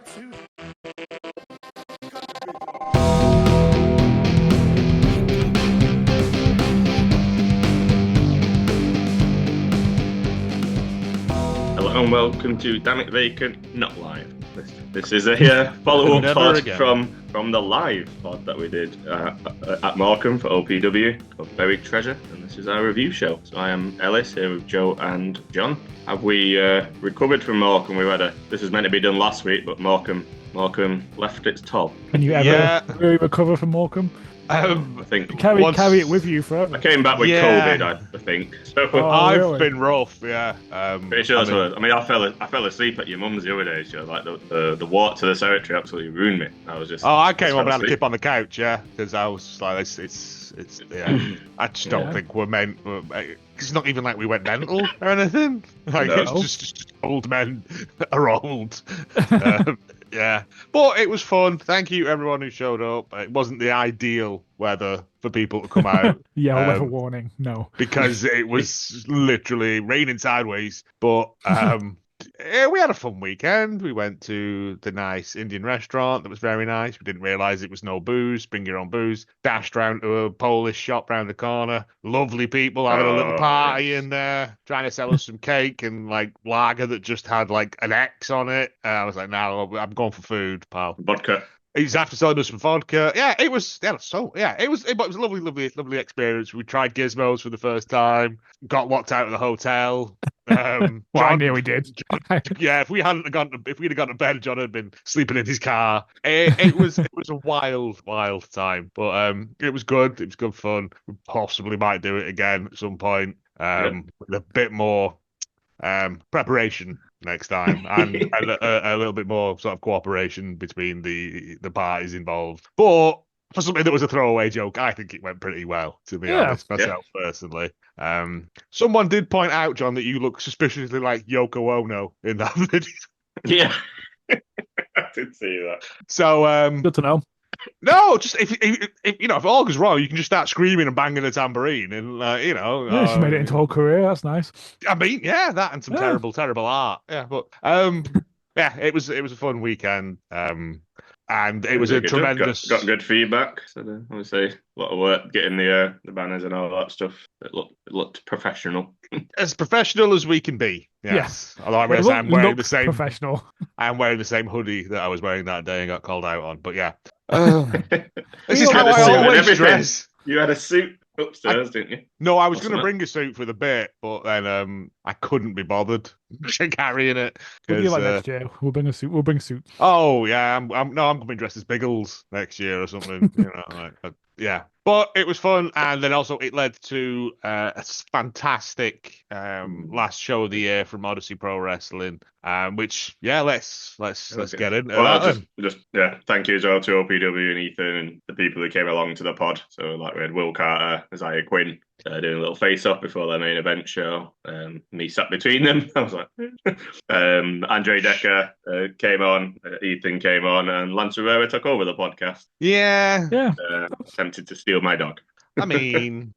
suit. Hello and welcome to Damn It Vacant, not live. This is a follow-up Never pod again. from the live pod that we did at Morecambe for OPW called Buried Treasure, and this is our review show. So I am Ellis here with Joe and John. Have we recovered from Morecambe? This was meant to be done last week, but Morecambe left its top. Can you ever really recover from Morecambe? I think Carry it with you forever. I came back with COVID, I think. So I've been rough, yeah. pretty sure that's what. I fell asleep at your mum's the other day. So like the walk to the cemetery absolutely ruined me. I was just. Oh, I came up and had a kip on the couch, yeah, because I was like, it's yeah. I just don't think we're meant. It's not even like we went mental or anything. Like it's just old men are old. Yeah, but it was fun. Thank you everyone who showed up. It wasn't the ideal weather for people to come out. Weather warning. No, because it was literally raining sideways. But we had a fun weekend. We went to the nice Indian restaurant that was very nice. We didn't realise it was no booze. Bring your own booze. Dashed round to a Polish shop round the corner. Lovely people having a little party in there, trying to sell us some cake and like lager that just had like an X on it. I was like, no, I'm going for food, pal. Vodka. He's after selling us some vodka. Yeah, it was a lovely experience. We tried gizmos for the first time. Got locked out of the hotel. I nearly did. Yeah, if we'd have gone to bed, John had been sleeping in his car. It was a wild time, but it was good. It was good fun. We possibly might do it again at some point with a bit more preparation next time and a little bit more sort of cooperation between the parties involved. But for something that was a throwaway joke, I think it went pretty well, to be honest, myself personally. Someone did point out, John, that you look suspiciously like Yoko Ono in that video. Yeah, I did see that. So good to know. No, just if if all goes wrong, you can just start screaming and banging a tambourine, and She made it into a whole career. That's nice. I mean, yeah, that and some terrible art. Yeah, but yeah, it was a fun weekend. And it was a tremendous. Got good feedback. So obviously a lot of work getting the banners and all that stuff. It looked professional. As professional as we can be. Yes. Although I realize I'm wearing the same professional. I'm wearing the same hoodie that I was wearing that day and got called out on. But yeah, this is how I always dress. You had a suit upstairs, didn't you? No, I was going to bring a suit for the bit, but then I couldn't be bothered carrying it. We'll do like next year. We'll bring a suit. We'll bring a suit. Oh yeah, I'm going to be dressed as Biggles next year or something. Yeah. But it was fun, and then also it led to a fantastic last show of the year from Odyssey Pro Wrestling, which let's get into that. Just thank you as well to OPW and Ethan and the people who came along to the pod. So like we had Will Carter, Isaiah Quinn doing a little face-off before their main event show. Me sat between them. I was like, Andre Decker came on, Ethan came on, and Lance Rivera took over the podcast. Yeah. Tempted to steal my dog. I mean,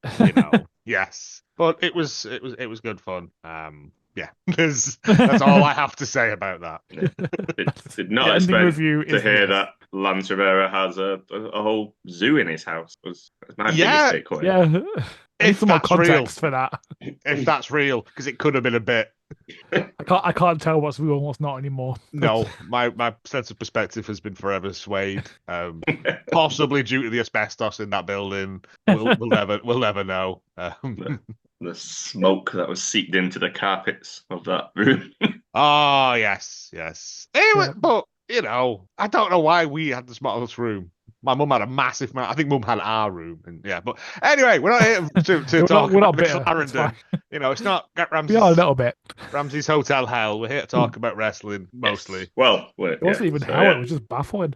yes, but it was good fun. Yeah, that's all I have to say about that. Did not expect to hear that Lance Rivera has a whole zoo in his house. Was my biggest takeaway. Yeah. If some more context for that. If that's real, because it could have been a bit. I can't tell what's real and what's not anymore. No, my sense of perspective has been forever swayed. Possibly due to the asbestos in that building. We'll never know. The smoke that was seeped into the carpets of that room. Oh yes. But I don't know why we had the smallest room. My mum had a massive. I think mum had our room, and but anyway, we're not here to talk about Clarendon. It's not Ramsey's. We are a little bit. Ramsey's Hotel Hell. We're here to talk about wrestling mostly. Yes. Well, it wasn't even hell. It was just baffling.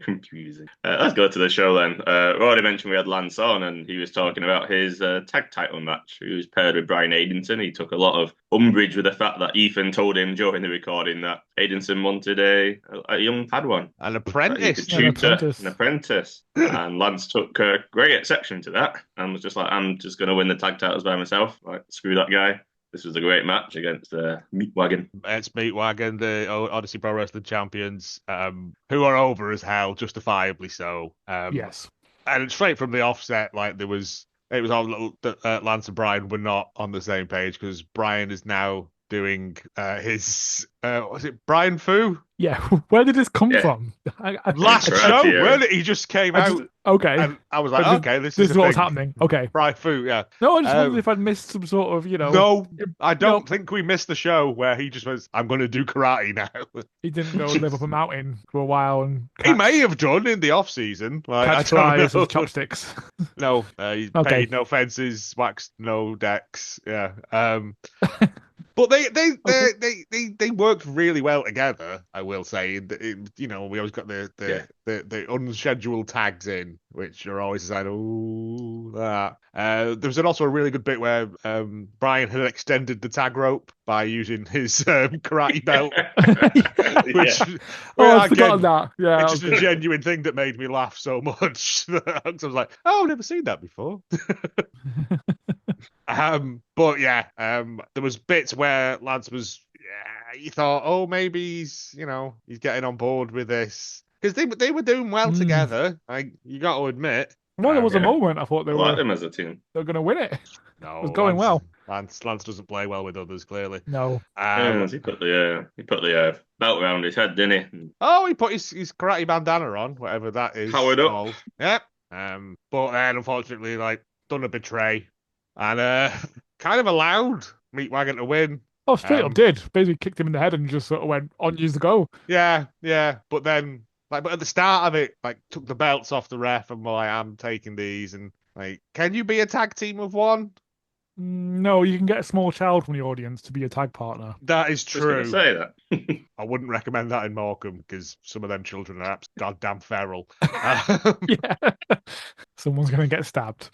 Confusing. Let's go to the show then. We already mentioned we had Lance on, and he was talking about his tag title match. He was paired with Brian Aidenson. He took a lot of umbrage with the fact that Ethan told him during the recording that Aidenson wanted a young Padawan, an apprentice, an apprentice. And Lance took great exception to that and was just like, "I'm just going to win the tag titles by myself. Like, screw that guy." this was a great match against Meat Wagon. It's Meatwagon, the Odyssey Pro Wrestling champions, who are over as hell, justifiably so. Yes. And straight from the offset, like it was all that Lance and Brian were not on the same page because Brian is now doing his was it Brian Fu? Yeah. Where did this come Yeah. from? Last Karate, show, yeah. where he just came out, okay. and I was like, But okay, this is is a what was thing. happening. Okay. Brian Fu, yeah. No, I just wondered if I'd missed some sort of, No, I don't Nope. think we missed the show where he just was, I'm going to do karate now. He didn't go live up a mountain for a while and He may have done in the off season. Like, catch I don't flies know. with chopsticks. No, he Okay. paid no fences, waxed no decks. Yeah. But they worked really well together. I will say, we always got the unscheduled tags in, which are always like, oh, that. There was also a really good bit where Brian had extended the tag rope by using his karate belt, which I forgot that. Yeah, it's just a genuine thing that made me laugh so much. I was like, oh, I've never seen that before. But yeah, there was bits where Lance was, you thought, oh, maybe he's getting on board with this because they were doing well together. You got to admit. Well, there was a moment I thought I like them as a team. they were going to win it. No, it was going well. Lance doesn't play well with others, clearly. No. He put the belt around his head, didn't he? Oh, he put his karate bandana on, whatever that is. Powered up. Called. Yep. But then unfortunately, done a betray. And kind of allowed Meatwagon to win. Oh, straight up did. Basically kicked him in the head and just sort of went, on you to go. Yeah. But then, but at the start of it, took the belts off the ref and I'm taking these. And, can you be a tag team of one? No, you can get a small child from the audience to be a tag partner. That is true. Just gonna say that. I wouldn't recommend that in Morecambe because some of them children are goddamn feral. Yeah. Someone's going to get stabbed.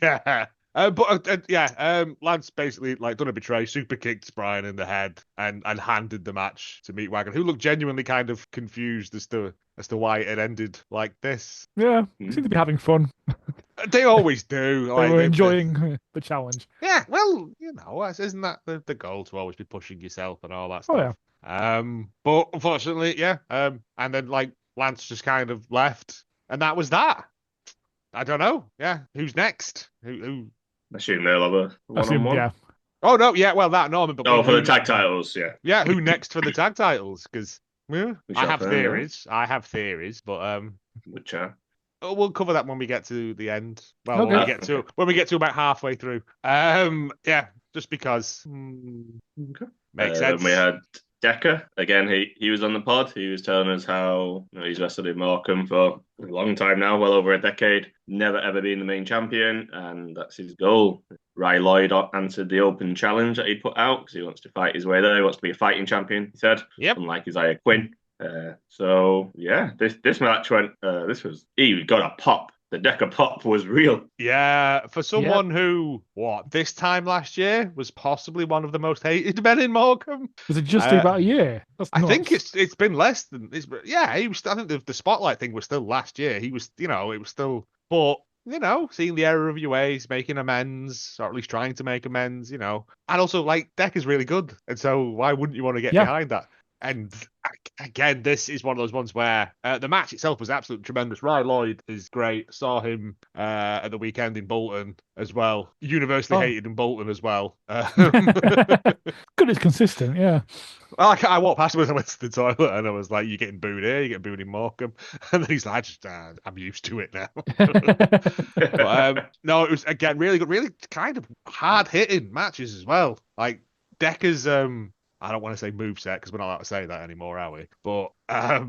Yeah. Lance basically done a betray, super kicked Brian in the head, and handed the match to Meatwagon, who looked genuinely kind of confused as to why it had ended like this. Yeah, they seem to be having fun. They always do. They were enjoying the challenge. Yeah, well, isn't that the goal, to always be pushing yourself and all that stuff? Oh yeah. But unfortunately, yeah. And then Lance just kind of left, and that was that. I don't know. Yeah, who's next? Who? I assume they'll have a one-on-one. Yeah. Oh no, yeah. Well, that Norman. But for the tag titles, yeah. Yeah, who next for the tag titles? Because I have theories. Yeah. I have theories, but Which we'll cover that when we get to the end. Well, Okay. when we get to about halfway through. Yeah, just because makes sense. Then we had Decker again. He was on the pod. He was telling us how he's wrestled in Morecambe for a long time now, well over a decade. Never ever been the main champion, and that's his goal. Ry Lloyd answered the open challenge that he put out because he wants to fight his way there. He wants to be a fighting champion. He said, "Yep." Unlike Isaiah Quinn. This match went. He got a pop. The Decker pop was real. Yeah, for someone who, this time last year was possibly one of the most hated men in Morecambe. Was it just about a year? I think it's been less than this. Yeah, he was. I think the spotlight thing was still last year. He was, it was still, but seeing the error of your ways, making amends, or at least trying to make amends, and also Decker's really good, and so why wouldn't you want to get behind that? And again, this is one of those ones where the match itself was absolutely tremendous. Ry Lloyd is great. Saw him at the weekend in Bolton as well. Universally hated in Bolton as well. Good, it's consistent, yeah. I walked past him as I went to the toilet and I was like, you're getting booed here, you're getting booed in Morecambe. And then he's like, I'm used to it now. But, no, it was, again, really good, really kind of hard-hitting matches as well. Decker's... I don't want to say moveset because we're not allowed to say that anymore, are we? But I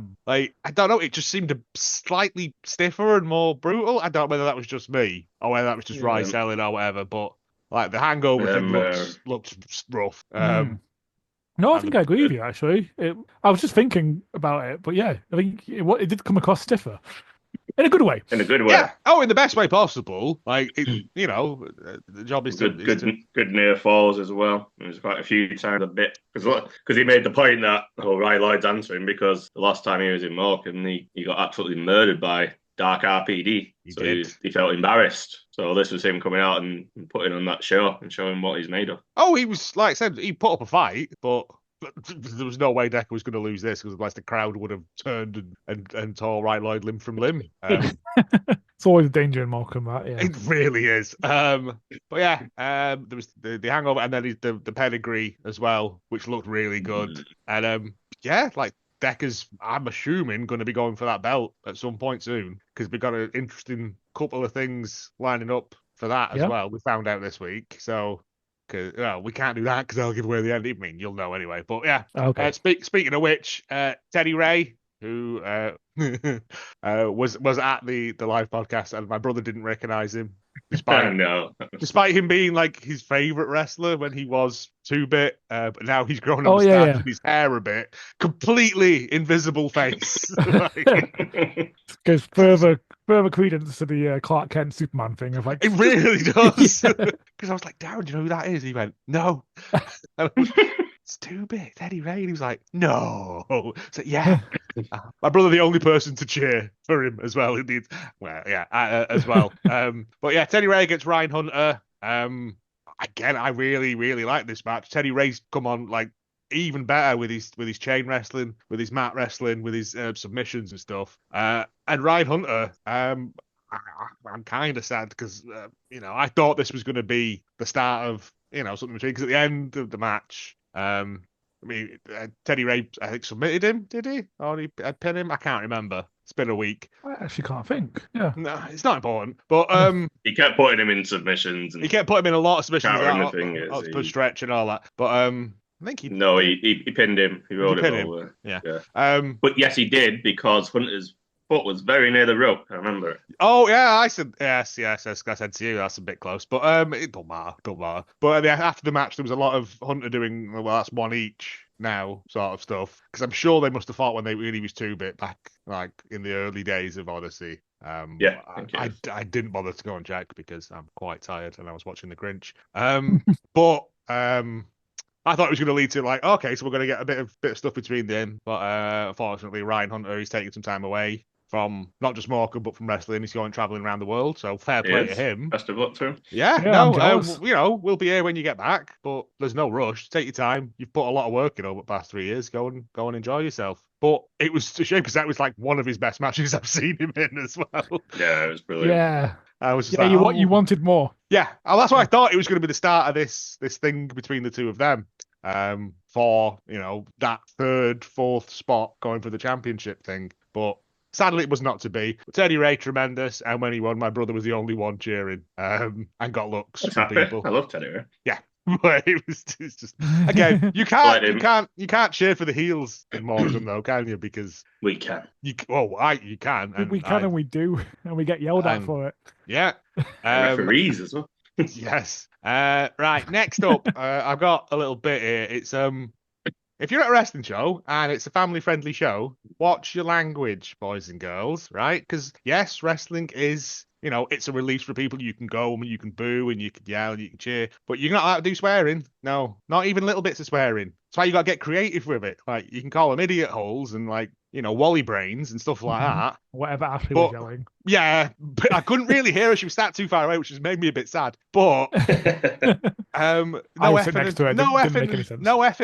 don't know, it just seemed slightly stiffer and more brutal. I don't know whether that was just me or whether that was just Ry selling or whatever. But the hangover thing looked rough. No, I think I agree with you. Actually, I was just thinking about it, but yeah, I think it did come across stiffer. In a good way. In a good way. Yeah. Oh, in the best way possible. The job is good near falls as well. There's quite a few times a bit because he made the point that Ry Lloyd's answering because the last time he was in Morecambe, he got absolutely murdered by Dark RPD. He So did. he felt embarrassed. So this was him coming out and putting on that show and showing what he's made of. Oh, he was, like I said, he put up a fight, but there was no way Decker was going to lose this because otherwise the crowd would have turned and tore Right Lloyd limb from limb. It's always a danger in Morecambe, that, yeah. It really is. But yeah, there was the hangover and then the pedigree as well, which looked really good. And yeah, like Decker's, I'm assuming, going to be going for that belt at some point soon because we've got an interesting couple of things lining up for that as well. We found out this week, so well, we can't do that because they'll give away the end. I mean, you'll know anyway. But yeah, Okay. Speaking of which, Teddy Ray, who was at the live podcast, and my brother didn't recognize him, despite him being like his favorite wrestler when he was 2-bit, but now he's grown a mustache and his hair a bit, completely invisible face. Gives further credence to the Clark Kent Superman thing of like it really does. Because I was like, Darren, do you know who that is? He went, no. It's 2-bit, Teddy Ray. And he was like, no. So yeah. My brother, the only person to cheer for him as well. Indeed. Well, yeah, as well. But yeah, Teddy Ray against Ryan Hunter. Again, I really, really like this match. Teddy Ray's come on like even better with his chain wrestling, with his mat wrestling, with his submissions and stuff. And Ryan Hunter, I'm kind of sad because I thought this was going to be the start of something between, because at the end of the match, Teddy Ray, I think, submitted him, did he? Or he pinned him? I can't remember. It's been a week. I actually can't think. Yeah. No, it's not important. But he kept putting him in submissions. He kept putting him in a lot of submissions. Per stretch and all that. But I think he pinned him. He rolled him over. Yeah. But yes, he did, because Hunter's foot was very near the rope. I remember it. Oh yeah, I said yes. I said to you that's a bit close, but it don't matter. But after the match, there was a lot of Hunter doing, well, that's one each now sort of stuff, because I'm sure they must have fought when he was 2-bit back, like in the early days of Odyssey. Yeah, I didn't bother to go and check because I'm quite tired and I was watching The Grinch. But I thought it was going to lead to like, okay, so we're going to get a bit of stuff between them, but unfortunately, Ryan Hunter, he's taking some time away from not just Morecambe but from wrestling. He's going traveling around the world, so fair play to him. Best of luck to him. Yeah, we'll be here when you get back, but there's no rush. Take your time. You've put a lot of work in over the past 3 years. Go and enjoy yourself. But it was a shame because that was like one of his best matches I've seen him in as well. Yeah, it was brilliant. Yeah. I was just you wanted more. Yeah, that's why I thought it was going to be the start of this thing between the two of them. For that 3rd, 4th spot going for the championship thing, but sadly it was not to be. But Teddy Ray, tremendous, and when he won, my brother was the only one cheering, and got looks from people. I love Teddy Ray. Yeah, but it's just again, you can't cheer for the heels in Morecambe though, can you? Because we can. You can. And we can, and we do, and we get yelled at for it. Yeah, referees as well. Yes. Right. Next up, I've got a little bit here. It's if you're at a wrestling show and it's a family-friendly show, watch your language, boys and girls. Right? Because yes, wrestling is, it's a release for people. You can go and you can boo and you can yell and you can cheer, but you're not allowed to do swearing. No, not even little bits of swearing. That's why you got to get creative with it. Like you can call them idiot holes and like wally brains and stuff like that. Whatever Ashley was yelling. Yeah, but I couldn't really hear her. She was sat too far away, which has made me a bit sad. But no effing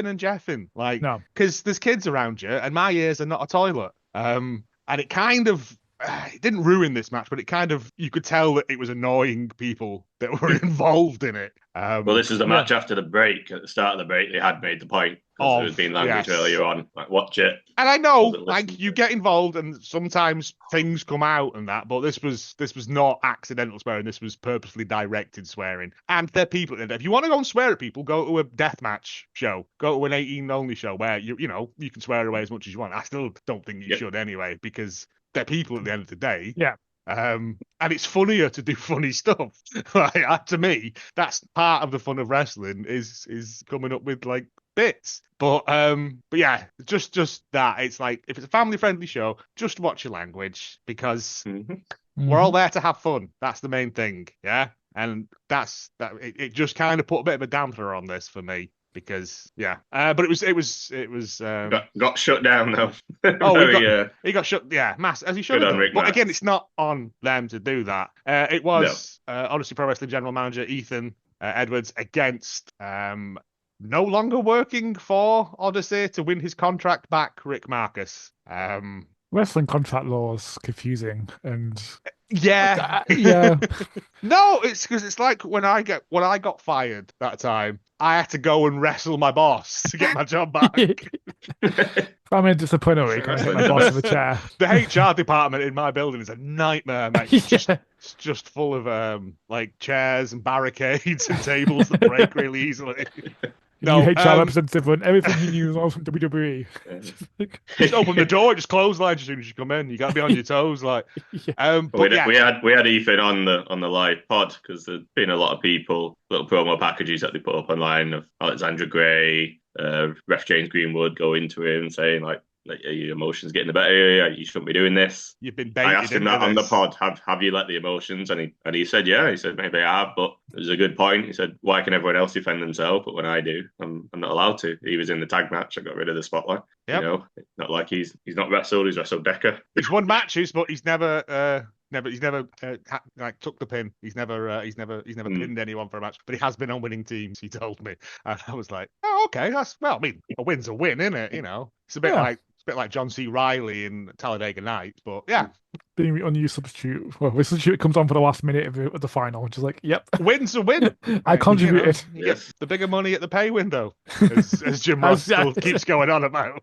and jeffing, like, because there's kids around you, and my ears are not a toilet. And it kind of. It didn't ruin this match, but it kind of, you could tell that it was annoying people that were involved in it. Well, this is the match after the break. At the start of the break, they had made the point. There was been language earlier on. Like, watch it. And I know, like, you get involved and sometimes things come out and that, but this was not accidental swearing. This was purposely directed swearing. And they're people. If you want to go and swear at people, go to a deathmatch show. Go to an 18-only show where, you can swear away as much as you want. I still don't think you should anyway, because they're people at the end of the day. Yeah. And it's funnier to do funny stuff. Like, to me, that's part of the fun of wrestling is coming up with like bits. But yeah, just that. It's like, if it's a family friendly show, just watch your language, because we're all there to have fun. That's the main thing. Yeah. And it just kind of put a bit of a damper on this for me. because but it was got shut down though. Oh, Very, he got shut. Yeah, mass as he should good have on done. Rick But again, Max. it's not on them to do that. It No. was Odyssey Pro Wrestling General Manager Ethan Edwards against no longer working for Odyssey to win his contract back, Rick Marcus. Wrestling contract law is confusing, and Yeah, yeah. No, it's because it's like when I got fired that time, I had to go and wrestle my boss to get my job back. I'm in disciplinary. Can I hit my boss with a chair? The HR department in my building is a nightmare, mate. It's just full of like chairs and barricades and tables that break really easily. No, new HR representative and everything he knew was all from WWE. Just open the door, just close lines as soon as you come in. You got to be on your toes, like. We had Ethan on the live pod because there'd been a lot of people, little promo packages that they put up online of Alexandra Gray, Ref James Greenwood go into him saying like your emotions getting the better. You shouldn't be doing this. You've been baited. I asked him that on the pod. Have you let the emotions? And he said, yeah. He said maybe I have, but it was a good point. He said, why can everyone else defend themselves, but when I do, I'm not allowed to. He was in the tag match. I got rid of the spotlight. Yep. You know, not like he's not wrestled. He's wrestled Decker. He's won matches, but he's never. He's never like took the pin. He's never pinned anyone for a match, but he has been on winning teams. He told me, and I was like, oh, okay, I mean, a win's a win, isn't it? You know, it's a bit like John C. Riley in Talladega Nights, but yeah. Being unused substitute. Well, the substitute comes on for the last minute of the final, which is like, yep, win's a win. I contributed. You get the bigger money at the pay window, as Jim Ross still keeps going on about.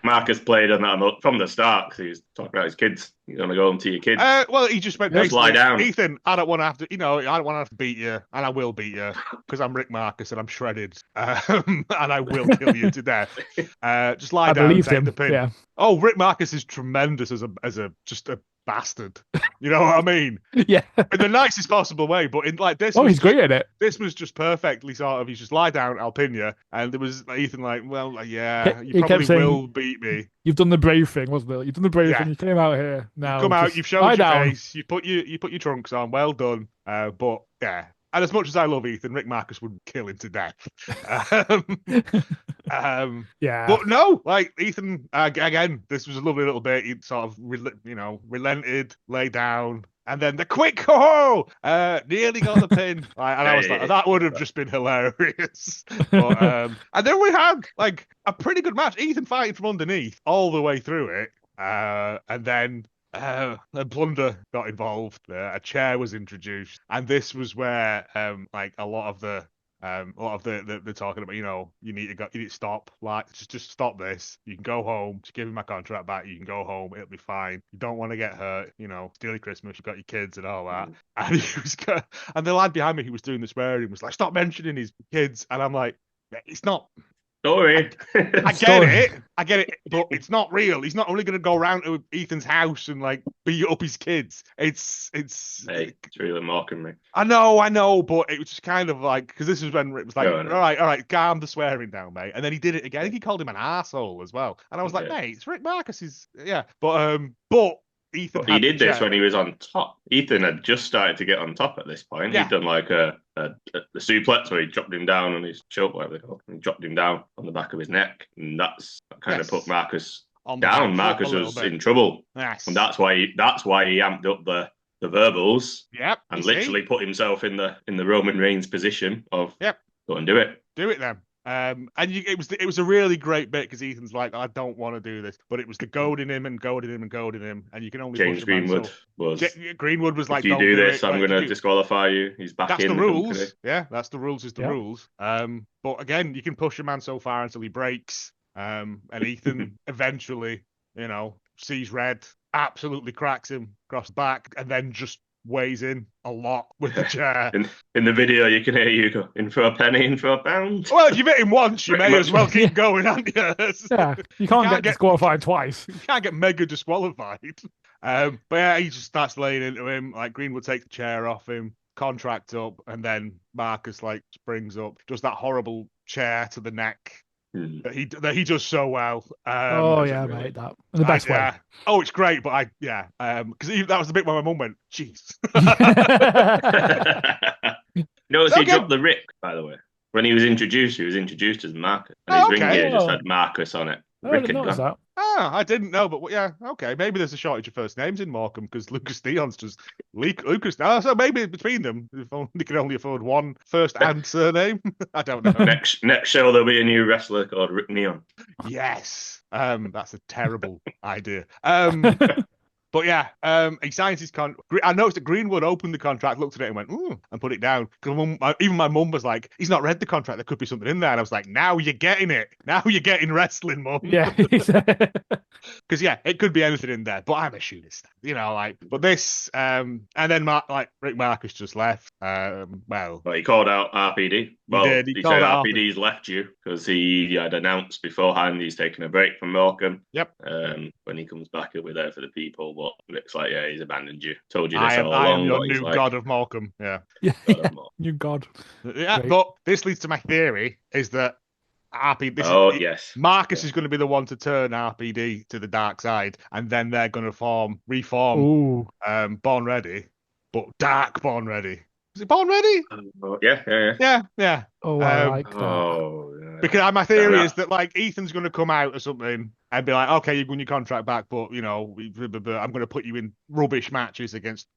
Marcus played on that from the start because he was talking about his kids. You want to go home to your kids? Well, he just went, just lie down. Ethan, I don't want to have to, I don't want to have to beat you, and I will beat you because I'm Rick Marcus and I'm shredded, and I will kill you to death. Just lie down and take the pin. Yeah. Oh, Rick Marcus is tremendous as a just a bastard. You know what I mean? Yeah. In the nicest possible way, but in like this. Oh, he's great at it. This was just perfectly sort of. He's just lie down, I'll pin you, and there was Ethan like, well, yeah, you probably saying, will beat me. You've done the brave thing, wasn't it? You've done the brave thing. You came out here. Now come out. You've showed your face. You put your trunks on. Well done. But yeah. And as much as I love Ethan, Rick Marcus would kill him to death. Yeah. But no, like Ethan, again, this was a lovely little bit. He sort of, relented, lay down, and then the quick nearly got the pin. And I was like, that would have just been hilarious. But, and then we had like a pretty good match. Ethan fighting from underneath all the way through it, and then. Plunder got involved. A chair was introduced, and this was where, like a lot of the talking about, you need to stop. Like, just stop this. You can go home. Just give him my contract back. You can go home. It'll be fine. You don't want to get hurt. Steely Christmas. You've got your kids and all that. And he was, and the lad behind me who was doing the swearing was like, stop mentioning his kids. And I'm like, it's not. Story. I get it, but it's not real. He's not only going to go around to Ethan's house and like beat up his kids. It's really mocking me. I know, but it was just kind of like, because this was when it was like, all right, calm the swearing down, mate. And then he did it again. I think he called him an arsehole as well. And I was like, mate, it's Rick Marcus. But Ethan. He did this when he was on top. Ethan had just started to get on top at this point. Yeah. He'd done like a suplex where he dropped him down on his choke, whatever they call it. He dropped him down on the back of his neck, and that kind of put Marcus down. Marcus was in trouble, and that's why he amped up the verbals. Yep, and literally put himself in the Roman Reigns position of go and do it. Do it then. It was a really great bit because Ethan's like, I don't want to do this, but it was the goading him, and you can only James push Greenwood was. Greenwood was like, if you do this, I'm going to disqualify you. He's back that's in the rules. Company. Yeah, that's the rules. The rules. But again, you can push a man so far until he breaks. And Ethan eventually, sees red, absolutely cracks him across the back, and then just weighs in a lot with the chair. In the video, you can hear you go, in for a penny, in for a pound. Well, if you've hit him once, you may as well keep going, haven't you? Yeah, you can't get disqualified twice. You can't get mega disqualified. But yeah, he just starts laying into him. Like, Greenwood takes the chair off him, contract up, and then Marcus like springs up, does that horrible chair to the neck. That he does so well. Mate, that in the best way. Oh, it's great, but because that was the bit where my mum went, "Jeez." Notice he dropped the Rick, by the way. when he was introduced as Marcus, and his Oh, ring okay. gear just Oh, had Marcus on it. I Rick didn't had notice gone. that. Ah, I didn't know, but yeah, okay. Maybe there's a shortage of first names in Morecambe because Lucas Theon's just Lucas. Oh, so maybe between them, if they can only afford one first and surname. I don't know. Next show there'll be a new wrestler called Rick Neon. Yes, that's a terrible idea. But yeah, he signs his contract. I noticed that Greenwood opened the contract, looked at it, and went, "Ooh," and put it down. Because even my mum was like, "He's not read the contract. There could be something in there." And I was like, "Now you're getting it. Now you're getting wrestling, mum." Yeah. Because yeah, it could be anything in there. But I'm a shooter, like. But this, and then Rick Marcus just left. Well, But he called out RPD. he Well, did. He he called said it off. RPD's left you because he had announced beforehand he's taking a break from Morecambe. Yep. When he comes back, he'll be there for the people. But Rick's like, yeah, he's abandoned you. Told you I this am. all I am along. your But he's new like, god of Morecambe. Yeah. Yeah. God of Morecambe. New God. Yeah. Great. But this leads to my theory: is that Oh yes, Marcus yeah. is going to be the one to turn RPD to the dark side, and then they're going to reform Ooh. Born Ready, but Dark Born Ready. Is it Born Ready? Yeah. Yeah, yeah. Oh, I like that. Oh, Because my theory is that like Ethan's going to come out or something and be like, okay, you're going your contract back, but I'm going to put you in rubbish matches against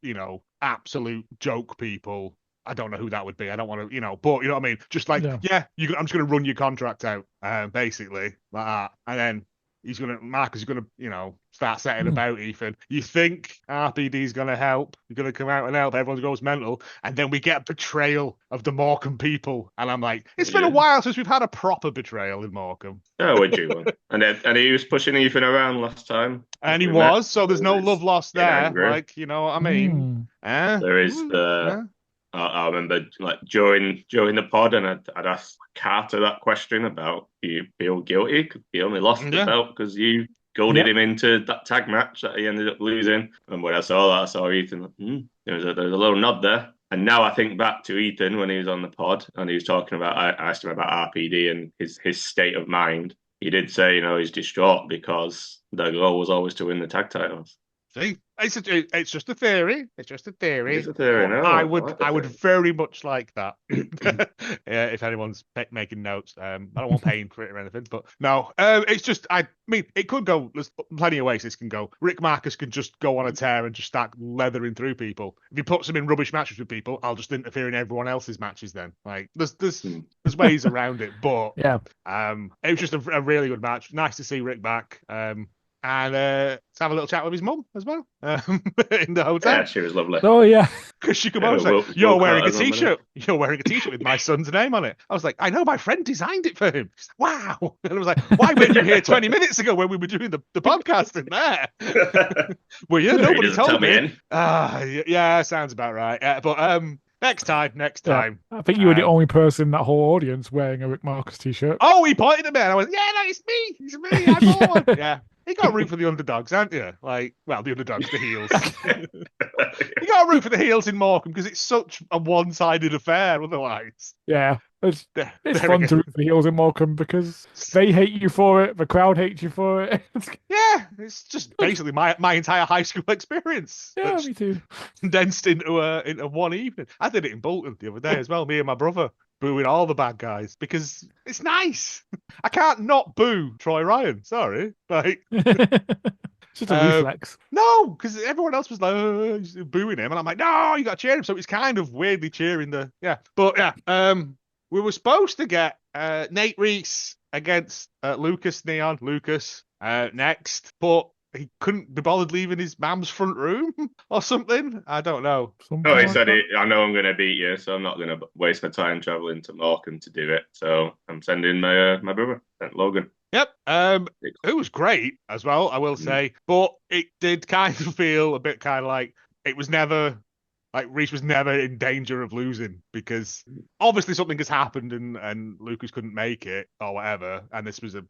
absolute joke people. I don't know who that would be. I don't want to, but you know what I mean. Just like, Yeah. I'm just going to run your contract out, basically like that, and then Marcus is gonna, start setting about Ethan. You think RPD's gonna help? You're gonna come out and help. Everyone goes mental, and then we get betrayal of the Morecambe people. And I'm like, it's been a while since we've had a proper betrayal in Morecambe. Oh, would you? And he was pushing Ethan around last time. And he was, so there's no love lost there. Angry. Like, you know what I mean? There is the. I remember like during the pod, and I'd asked Carter that question about, do you feel guilty? He only lost the belt because you goaded him into that tag match that he ended up losing. And when I saw that, I saw Ethan. There was a little nod there. And now I think back to Ethan when he was on the pod and he was talking about. I asked him about RPD and his state of mind. He did say, he's distraught because their goal was always to win the tag titles. See, it's just a theory. It's just a theory. It's a theory. No, I would very much like that. If anyone's making notes, I don't want paying for it or anything, but no, it's just. I mean, it could go. There's plenty of ways this can go. Rick Marcus can just go on a tear and just start leathering through people. If he puts them in rubbish matches with people, I'll just interfere in everyone else's matches. Then, like, there's ways around it, but it was just a really good match. Nice to see Rick back. And let's have a little chat with his mum as well in the hotel. Yeah, she was lovely. Oh, yeah. Because she come over and say, you're wearing a T-shirt. You're wearing a T-shirt with my son's name on it. I was like, I know, my friend designed it for him. She's like, wow. And I was like, why weren't you here 20 minutes ago when we were doing the podcast in there? Well, yeah, nobody told me. Yeah, sounds about right. But next time. Yeah. I think you were the only person in that whole audience wearing a Rick Marcus T-shirt. Oh, he pointed at me and I went, yeah, no, it's me. It's me. I'm on. Yeah. You got to root for the underdogs, aren't you? Like, well, the underdogs, the heels. You got to root for the heels in Morecambe because it's such a one-sided affair otherwise. Yeah. It's fun to root for the heels in Morecambe because they hate you for it, the crowd hates you for it. Yeah, it's just basically my entire high school experience. Yeah, me too. Condensed into one evening. I did it in Bolton the other day as well, me and my brother. Booing all the bad guys because it's nice. I can't not boo Troy Ryan. Sorry, like it's just a reflex. No, because everyone else was like booing him, and I'm like, no, you got to cheer him. So it's kind of weirdly cheering we were supposed to get Nate Reese against Lucas next, but he couldn't be bothered leaving his mum's front room or something. I don't know. He said, I know I'm going to beat you, so I'm not going to waste my time traveling to Morecambe to do it. So I'm sending my brother, Logan. Yep. It was great as well, I will say. But it did kind of feel a bit kind of like it was never... Like, Reese was never in danger of losing because obviously something has happened and Lucas couldn't make it or whatever. And this was a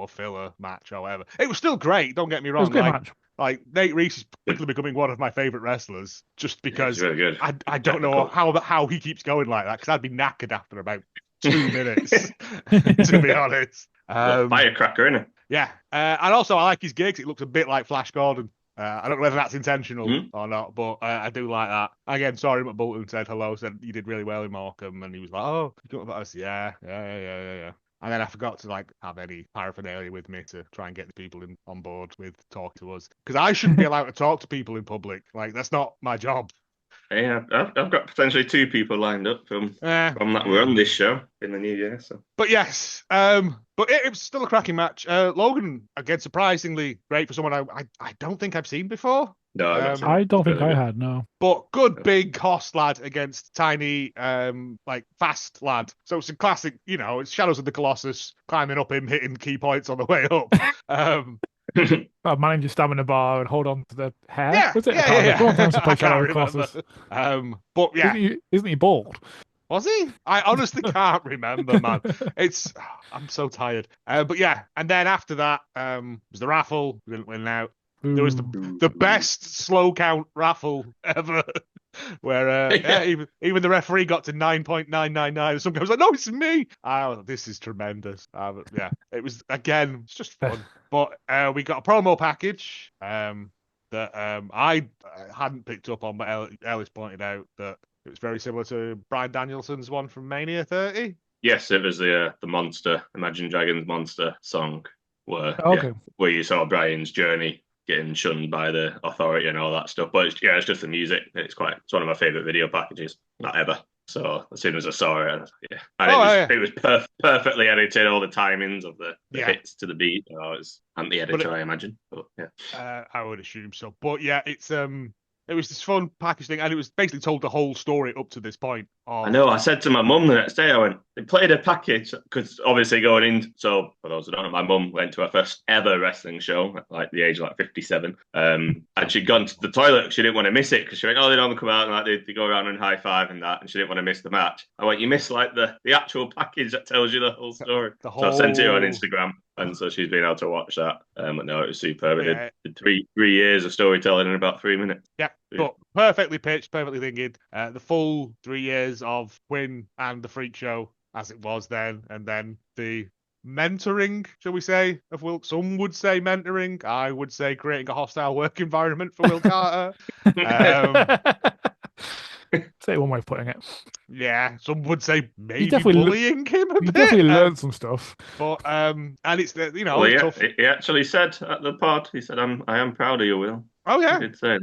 filler match or whatever. It was still great. Don't get me wrong. It was a good match. Like, Nate Reese is quickly becoming one of my favorite wrestlers just because really good. I don't know how he keeps going like that because I'd be knackered after about 2 minutes, to be honest. Firecracker, innit? Yeah. And also, I like his gigs. It looks a bit like Flash Gordon. I don't know whether that's intentional or not, but I do like that. Again, sorry, McBolton said hello, said you did really well in Morecambe, and he was like, "Oh, you got about us? Yeah." And then I forgot to like have any paraphernalia with me to try and get the people on board with talk to us, because I shouldn't be allowed to talk to people in public. Like that's not my job. Yeah, I've got potentially 2 people lined up from that were on this show in the new year. So, but yes, but it was still a cracking match. Logan, again, surprisingly great for someone I don't think I've seen before. no, I don't think I had, no. But good big host lad against tiny, like fast lad. So it's a classic, it's Shadows of the Colossus, climbing up him, hitting key points on the way up. Manage your stamina bar and hold on to the hair. Yeah, Was it? yeah. Go on, times to play I can't Shadow of the remember. Colossus. But yeah, isn't he bald? was he? I honestly can't remember, man. I'm so tired. But yeah, and then after that, was the raffle. We didn't win out. There was the best slow count raffle ever, where even the referee got to 9.999. Some guy was like, "No, it's me." This is tremendous. Yeah, it was again. It's just fun. But we got a promo package that I hadn't picked up on, but Ellis pointed out that it was very similar to Bryan Danielson's one from Mania 30. Yes, it was the Monster, Imagine Dragons Monster song, where Okay. where you saw Brian's journey getting shunned by the authority and all that stuff. But it's just the music. It's one of my favorite video packages, not ever. So as soon as I saw it, and it was perfectly edited. All the timings of the hits to the beat. It was anti-editor, I imagine. But yeah, I would assume so. But yeah, it was this fun package thing, and it was basically told the whole story up to this point. I know. I said to my mum the next day, I went, they played a package, because obviously going in, so for those who don't know, my mum went to her first ever wrestling show at like the age of 57. And she'd gone to the toilet. She didn't want to miss it because she went, they don't come out and like they go around and high five and that. And she didn't want to miss the match. I went, you missed like the actual package that tells you the whole story. So I sent it to her on Instagram. And so she's been able to watch that. But no, it was superb. It did 3 years of storytelling in about 3 minutes. Yeah, but perfectly pitched, perfectly thinking. The full 3 years of Quinn and the Freak Show as it was then, and then the mentoring, shall we say, of Will. Some would say mentoring. I would say creating a hostile work environment for Will Carter. Say one way of putting it. Yeah, some would say maybe bullying him a bit. He definitely learned some stuff. But and it's tough. He actually said at the pod, he said, "I am proud of you, Will." Oh yeah, he did say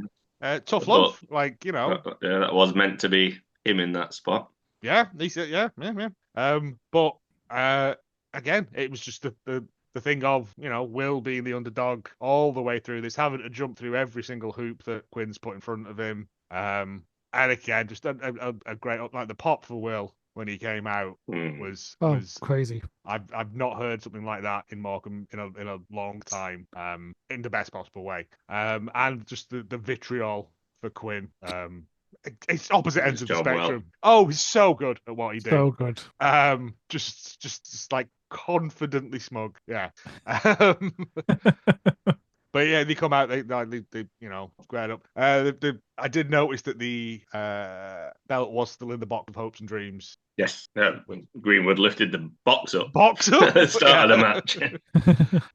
tough love, that was meant to be him in that spot. Yeah, he said, yeah. But again, it was just the thing of Will being the underdog all the way through this, having to jump through every single hoop that Quinn's put in front of him. And again, just a great, like the pop for Will when he came out was crazy. I've not heard something like that in Morecambe in a long time, in the best possible way. And just the vitriol for Quinn. It's opposite ends of the spectrum. Well. Oh, he's so good at what he did. So good. Just like confidently smug. Yeah. But yeah, they come out. They squared up. I did notice that the belt was still in the box of hopes and dreams. Yes, Greenwood lifted the box up. At the start of the match.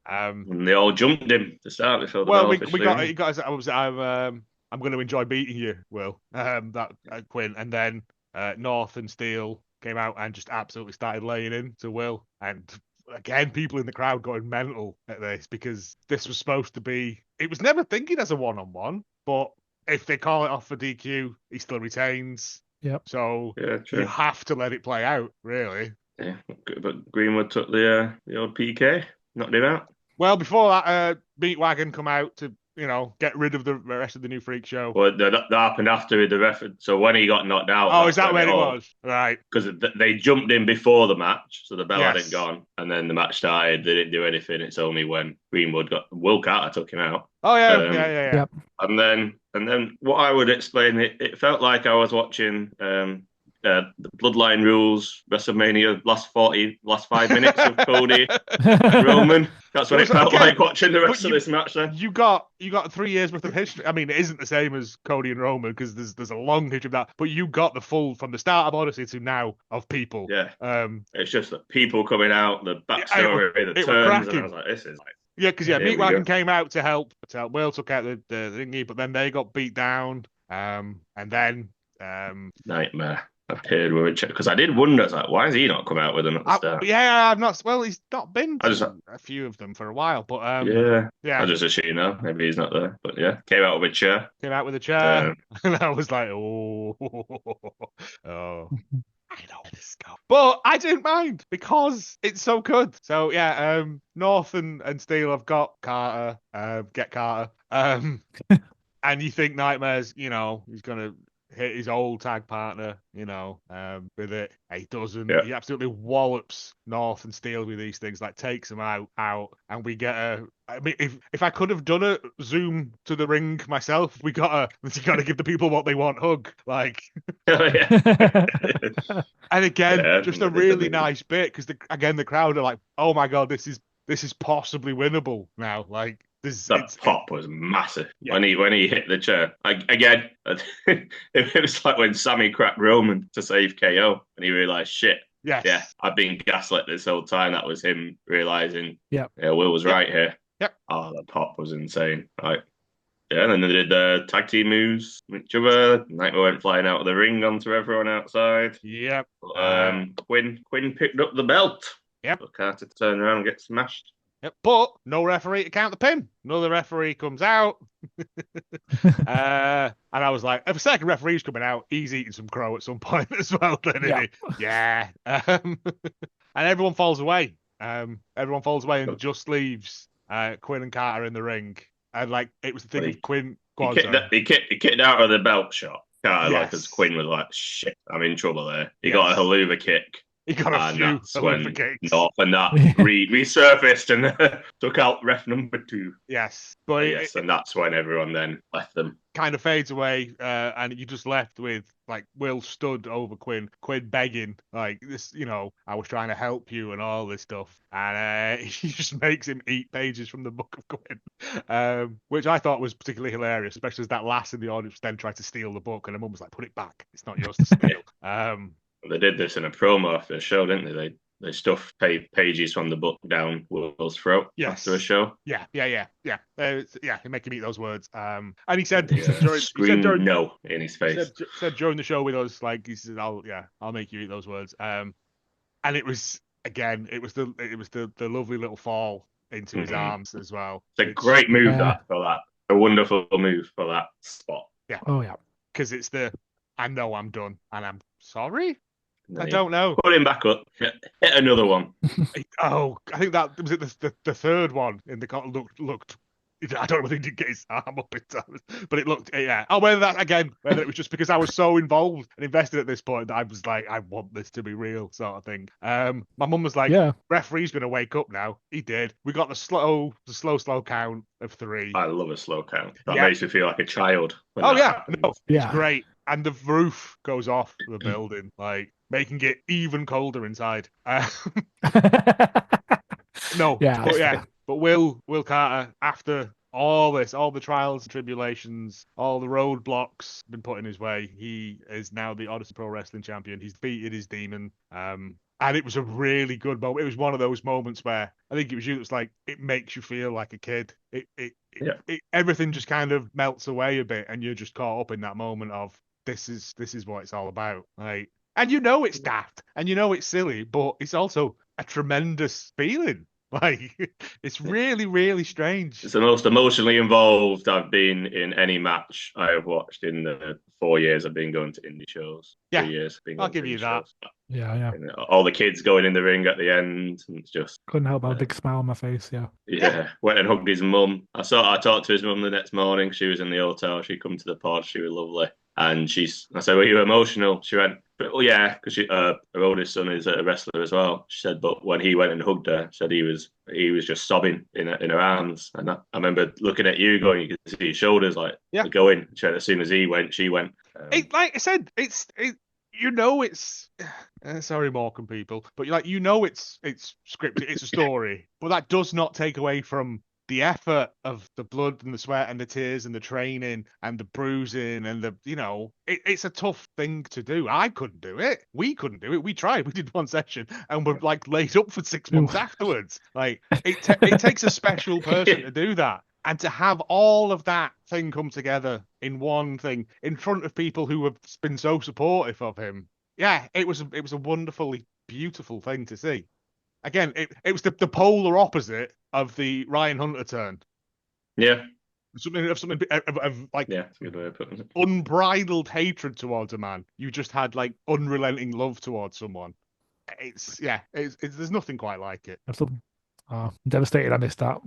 And they all jumped him to start before the bell. We got. I'm going to enjoy beating you, Will. That Quinn, and then North and Steele came out and just absolutely started laying into Will, and again, people in the crowd going mental at this because this was supposed to be. It was never thinking as a one-on-one, but if they call it off for DQ, he still retains. Yep. So you have to let it play out, really. Yeah, but Greenwood took the old PK, knocked him out. Well, before that, Beat Wagon come out to get rid of the rest of the new Freak Show. Well, that happened after the ref. So when he got knocked out. Oh, is that when it was? Right. Because they jumped in before the match, so the bell hadn't gone, and then the match started. They didn't do anything. It's only when Greenwood Will Carter took him out. Oh yeah, yeah. Yep. And then what I would explain, it felt like I was watching the Bloodline Rules WrestleMania last 5 minutes of Cody and Roman. That's what it felt like watching the rest of this match. Then you got 3 years worth of history. I mean, it isn't the same as Cody and Roman because there's a long history of that. But you got the full from the start of Odyssey to now of people. Yeah. It's just that people coming out, the backstory, the turns, and I was like, this is like Yeah, because There Meat we go. Wagon came out to help. Will took out the thingy, but then they got beat down. And then Nightmare appeared with Richard because I did wonder, I was like, why has he not come out with them at the start? yeah, I'm not. Well, he's not been I just, to a few of them for a while, but yeah, I yeah, just assume now maybe he's not there, but yeah, came out with a chair. came out with a chair, Um, and I was like, oh, oh. I know where this go. But I didn't mind because it's so good. So yeah, North and Steel have got Carter, get Carter. And you think Nightmare's, he's gonna hit his old tag partner, with it. He doesn't. yeah, He absolutely wallops North and Steel with these things, like takes them out, and we get a. I mean, if I could have done a zoom to the ring myself, you gotta give the people what they want. Hug, like. oh yeah, And again, yeah. just a really nice bit because the crowd are like, "Oh my god, this is possibly winnable now." Like this, That pop was massive yeah. when he hit the chair. Again, it was like when Sammy cracked Roman to save KO, and he realized, shit, Yes. yeah, I've been gaslit this whole time. That was him realizing, Yeah, Will was right here. Yep. Oh, the pop was insane. Right. Yeah, and then they did the tag team moves with each other. Nightmare went flying out of the ring onto everyone outside. Yep. Quinn picked up the belt. Yep. But Carter turned around and get smashed. Yep. But no referee to count the pin. Another referee comes out. And I was like, if a second referee's coming out, he's eating some crow at some point as well, then, isn't he? Yeah. And everyone falls away. Everyone falls away and just leaves Quinn and Carter in the ring. And like it was the thing of Quinn. He kicked out of the belt shot. Carter, Yes. like, as Quinn was like, shit, I'm in trouble there. He Yes. got a haluva kick. He got a And few that's when haluva kicks. North and that resurfaced and took out ref number 2. Yes. But Yes, and that's when everyone then left them. Kind of fades away, and you just left with like Will stood over Quinn begging, like this, I was trying to help you and all this stuff, and he just makes him eat pages from the book of Quinn, which I thought was particularly hilarious, especially as that lass in the audience then tried to steal the book, and her mum was like, "Put it back, it's not yours to steal." They did this in a promo after the show, didn't they? They stuffed pages from the book down Will's throat after a show. Yeah. He make him eat those words. And he said, scream no in his face. Said during the show with us, like he said, I'll make you eat those words. And it was the lovely little fall into his arms as well. It's a great move for that. A wonderful move for that spot. Yeah. Oh yeah. Because it's I know I'm done and I'm sorry. No, I don't know. Put him back up. Hit another one. I think that was it. The third one in the looked. I don't know whether he did get his arm up in time, but it looked. Yeah. Oh, whether it was just because I was so involved and invested at this point that I was like, I want this to be real, sort of thing. My mum was like, referee's going to wake up now. He did. We got the slow count of 3. I love a slow count. That makes me feel like a child. It's great. And the roof goes off the building, like making it even colder inside. But Will Carter, after all this, all the trials and tribulations, all the roadblocks been put in his way, he is now the Odyssey Pro Wrestling Champion. He's defeated his demon. And it was a really good moment. It was one of those moments where I think it was you that's like, it makes you feel like a kid. Everything just kind of melts away a bit, and you're just caught up in that moment of this is what it's all about. Like, and it's daft and it's silly, but it's also a tremendous feeling. Like, it's really, really strange. It's the most emotionally involved I've been in any match I have watched in the 4 years I've been going to indie shows. 3 years. I'll give you that. Shows. Yeah. And all the kids going in the ring at the end. And it's just couldn't help but a big smile on my face. Yeah. Went and hugged his mum. I talked to his mum the next morning. She was in the hotel. She come to the pod. She was lovely. And I said, were you emotional? She went, well, yeah, because her oldest son is a wrestler as well. She said, but when he went and hugged her, she said he was just sobbing in her arms. And I remember looking at you going, you could see his shoulders going. She said, as soon as he went, she went. Like I said, it's sorry, Morecambe people, but it's scripted, it's a story, but that does not take away from the effort of the blood and the sweat and the tears and the training and the bruising and it's a tough thing to do. I couldn't do it. We couldn't do it. We tried. We did one session and we're like laid up for 6 months afterwards. Like it takes a special person to do that. And to have all of that thing come together in one thing in front of people who have been so supportive of him. Yeah, it was a wonderfully beautiful thing to see. Again, it was the polar opposite of the Ryan Hunter turn. Yeah. Something of like, yeah, that's a good way of putting it. Unbridled hatred towards a man. You just had like unrelenting love towards someone. There's nothing quite like it. I'm devastated I missed that.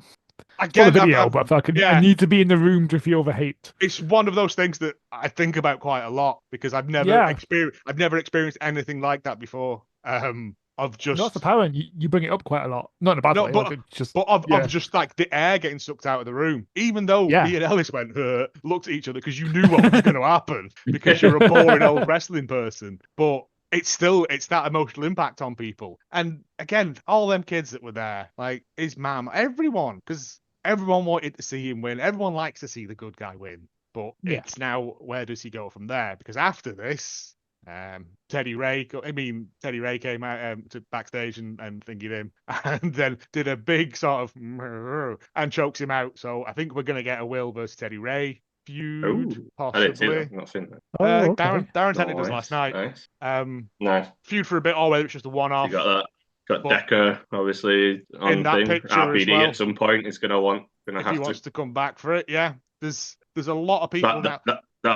Again, for the video, but I need to be in the room to feel the hate. It's one of those things that I think about quite a lot because I've never experienced anything like that before. Of just not apparent. You bring it up quite a lot, not in a bad way. Of just like the air getting sucked out of the room. Even though me and Ellis looked at each other because you knew what was going to happen because you're a boring old wrestling person, but. It's that emotional impact on people. And again, all them kids that were there, like his mum, everyone, because everyone wanted to see him win. Everyone likes to see the good guy win. But it's now, where does he go from there? Because after this, Teddy Ray came out to backstage and thinking him, and then did a big sort of and chokes him out. So I think we're going to get a Will versus Teddy Ray feud, possibly. I didn't see that. I've not seen that. Okay. Darren sent it us last night. Nice. Nice. Feud for a bit, or whether it's just a one-off. You got that. Got Decker, obviously, on in that thing. picture RPD as well. at some point is going to if he wants to come back for it. Yeah, there's a lot of people that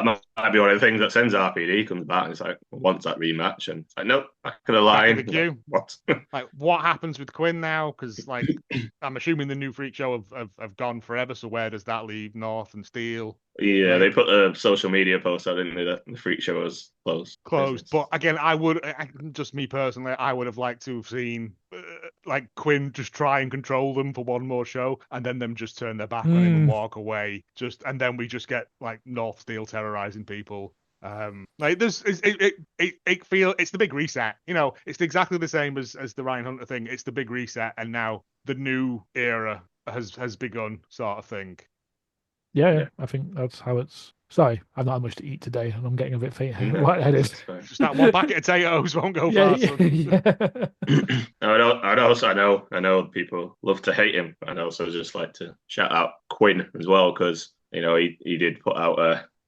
might be one of the things that sends RPD comes back. And it's like wants that rematch, and it's like nope, back of the line. Back in the queue. What? Like what happens with Quinn now? Because like I'm assuming the new Freak Show have gone forever. So where does that leave North and Steel? Yeah, they put a social media post out, didn't they, that the Freak Show was closed. But again, just me personally, I would have liked to have seen like Quinn just try and control them for one more show, and then them just turn their back on him and walk away. And then we just get like North Steel terrorizing people. Like it's the big reset. It's exactly the same as the Ryan Hunter thing. It's the big reset, and now the new era has begun, sort of thing. Yeah, I think that's how it's. Sorry, I've not had much to eat today, and I'm getting a bit faint. Lightheaded. Just that one packet of potatoes won't go far. I know people love to hate him, and I also just like to shout out Quinn as well because he did put out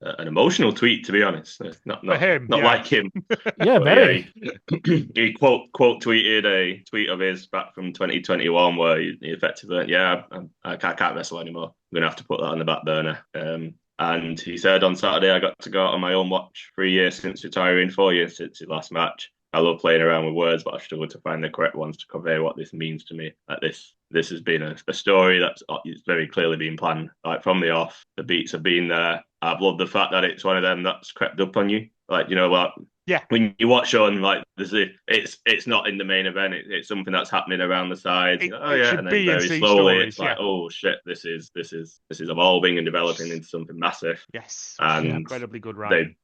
an emotional tweet. To be honest, not him, not like him. Yeah, very. He quote tweeted a tweet of his back from 2021 where he effectively went, I can't wrestle anymore. I'm gonna have to put that on the back burner. And he said on Saturday, I got to go out on my own watch 3 years since retiring, 4 years since his last match. I love playing around with words, but I struggle to find the correct ones to convey what this means to me. Like this has been a story that's very clearly been planned. Like from the off, the beats have been there. I've loved the fact that it's one of them that's crept up on you. Like, yeah. When you watch on, like, it's not in the main event. It's something that's happening around the sides. And then very slowly, it's like, oh shit, this is evolving and developing into something massive. Yes, and incredibly good writing.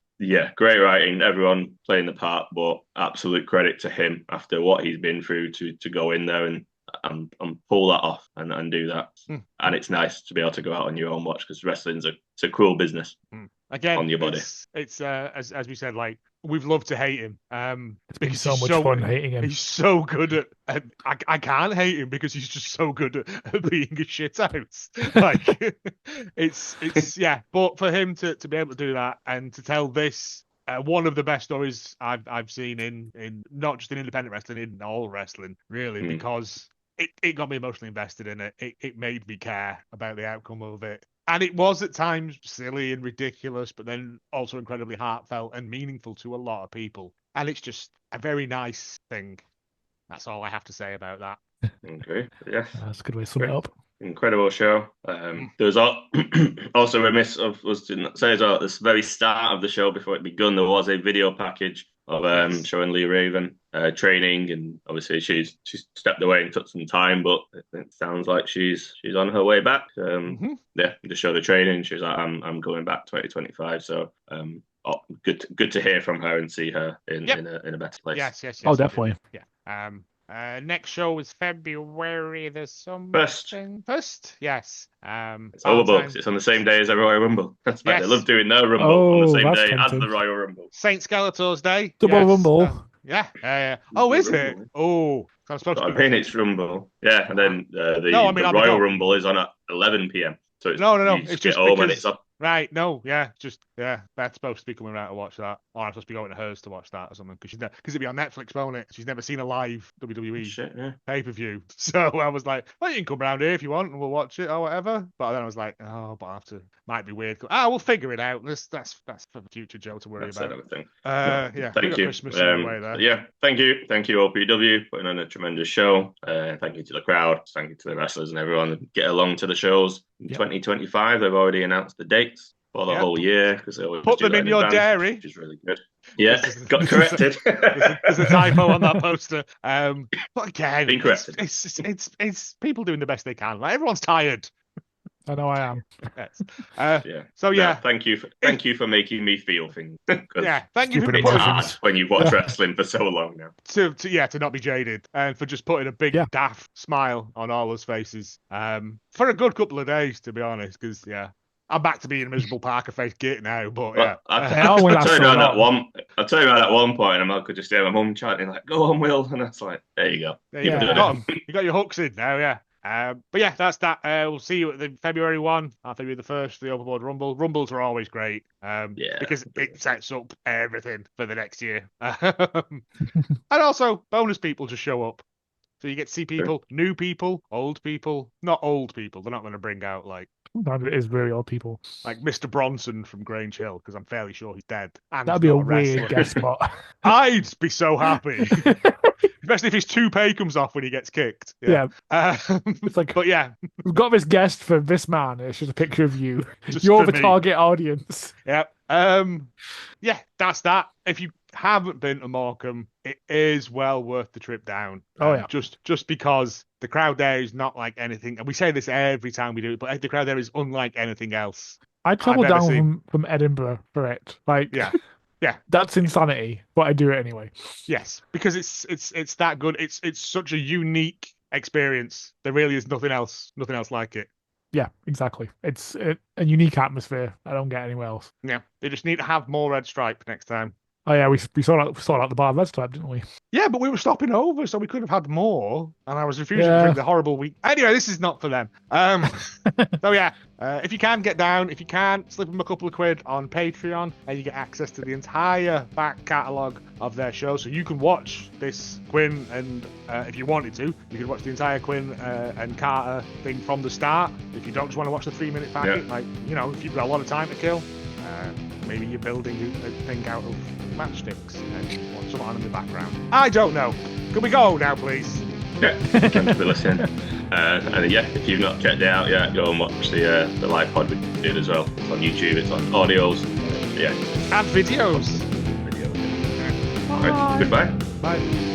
Great writing. Everyone playing the part, but absolute credit to him after what he's been through to go in there and pull that off and do that. And it's nice to be able to go out on your own watch because wrestling's a cruel business. Again, on your body. It's as we said, like we've loved to hate him. It's been so much fun hating him. He's so good at. I can't hate him because he's just so good at being a shit house. Like it's But for him to be able to do that and to tell this. One of the best stories I've seen in not just in independent wrestling, in all wrestling, really, because it got me emotionally invested in it. It made me care about the outcome of it. And it was at times silly and ridiculous, but then also incredibly heartfelt and meaningful to a lot of people. And it's just a very nice thing. That's all I have to say about that. Okay, yes. That's a good way to sum it up. Incredible show. There was also remiss of us to say as well, at the very start of the show, before it begun, there was a video package of showing Lee Raven training, and obviously she's stepped away and took some time, but it sounds like she's on her way back. Yeah, to show the training, she was like, I'm going back 2025. So good to hear from her and see her in a better place. Yes. Oh, definitely. Yeah. Next show is February the First. something. First? Yes. It's all part-time. books. It's on the same day as the Royal Rumble. That's right. They Yes. love doing their Rumble on the Oh, same that's day as tempting. the Royal Rumble. Saint Skeletor's Day. Double yes. Rumble. Yeah. Oh, is it? Rumble. Oh, I'm supposed So to I be. mean, it's Rumble. Yeah, and then No, I mean, the I'll be Royal gone. Rumble is on at 11 p.m. So it's, No. you It's just get just home and because. it's up. Right, no, yeah, Beth's supposed to be coming around to watch that. Or I'm supposed to be going to hers to watch that or something because it'd be on Netflix, won't it? She's never seen a live WWE Shit, yeah. pay-per-view. So I was like, well, you can come around here if you want and we'll watch it or whatever. But then I was like, oh, but I have to, might be weird. We'll figure it out. That's for future Joe to worry That's about. another thing. Yeah, we Thank got you. Christmas in the way there. Yeah, thank you, OPW, putting on a tremendous show. Thank you to the crowd. Thank you to the wrestlers and everyone that get along to the shows. In 2025, they've already announced the dates for the whole year because they always put do them that in your advance, dairy, which is really good. Yeah, got there's corrected. there's a typo on that poster. But again, Been corrected. it's people doing the best they can. Like everyone's tired. I know I am. Yes. Yeah. So yeah, thank you for making me feel things. yeah. Thank you for Stupid It's hard emotions. when you've watched Yeah. wrestling for so long now. to not be jaded and for just putting a big daft smile on all those faces. For a good couple of days, to be honest, because I'm back to being a miserable Parker face git now. But Well, I last turned so around at long. I turned around at one point, and I could just hear my mum chanting like, "Go on, Will," and that's like, there you go. there you go. You got 'em. You got your hooks in now, yeah. But yeah, that's that. We'll see you at the February 1, February the 1st, the Overboard Rumble. Rumbles are always great because it sets up everything for the next year. And also, bonus people just show up. So you get to see people, new people, old people. Not old people. They're not going to bring out like It is very old people. like Mr. Bronson from Grange Hill because I'm fairly sure he's dead. And That'd be not a wrestler. weird guest spot. I'd be so happy. Especially if his toupee comes off when he gets kicked. Yeah. It's like, but yeah, we've got this guest for this man. It's just a picture of you. Just You're for the me. target audience. Yeah. Yeah, that's that. If you haven't been to Morecambe, it is well worth the trip down. Oh, yeah. Just because the crowd there is not like anything, and we say this every time we do it, but the crowd there is unlike anything else. I travel I've ever down from Edinburgh for it. Like, Yeah. that's insanity, but I do it anyway. Yes, because it's that good. It's such a unique experience. There really is nothing else like it. Yeah, exactly. It's a unique atmosphere. I don't get anywhere else. Yeah, they just need to have more red stripe next time. Oh yeah, we saw out the bar last time, didn't we? Yeah, but we were stopping over, so we could have had more. And I was refusing to drink the horrible week. Anyway, this is not for them. So yeah, if you can get down, if you can't, slip them a couple of quid on Patreon, and you get access to the entire back catalogue of their show. So you can watch this Quinn, and if you wanted to, you could watch the entire Quinn and Carter thing from the start. If you don't just want to watch the 3-minute packet, like if you've got a lot of time to kill, maybe you're building a thing out of matchsticks and want some on in the background. I don't know. Can we go now, please? Yeah, thanks for listening. And yeah, if you've not checked it out yet, go and watch the live pod we did as well. It's on YouTube, it's on audios. Yeah. And videos. All right, goodbye. Bye.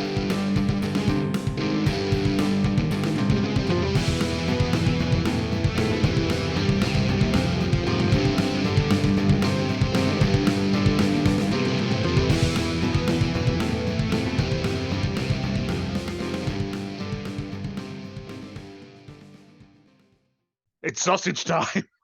It's sausage time.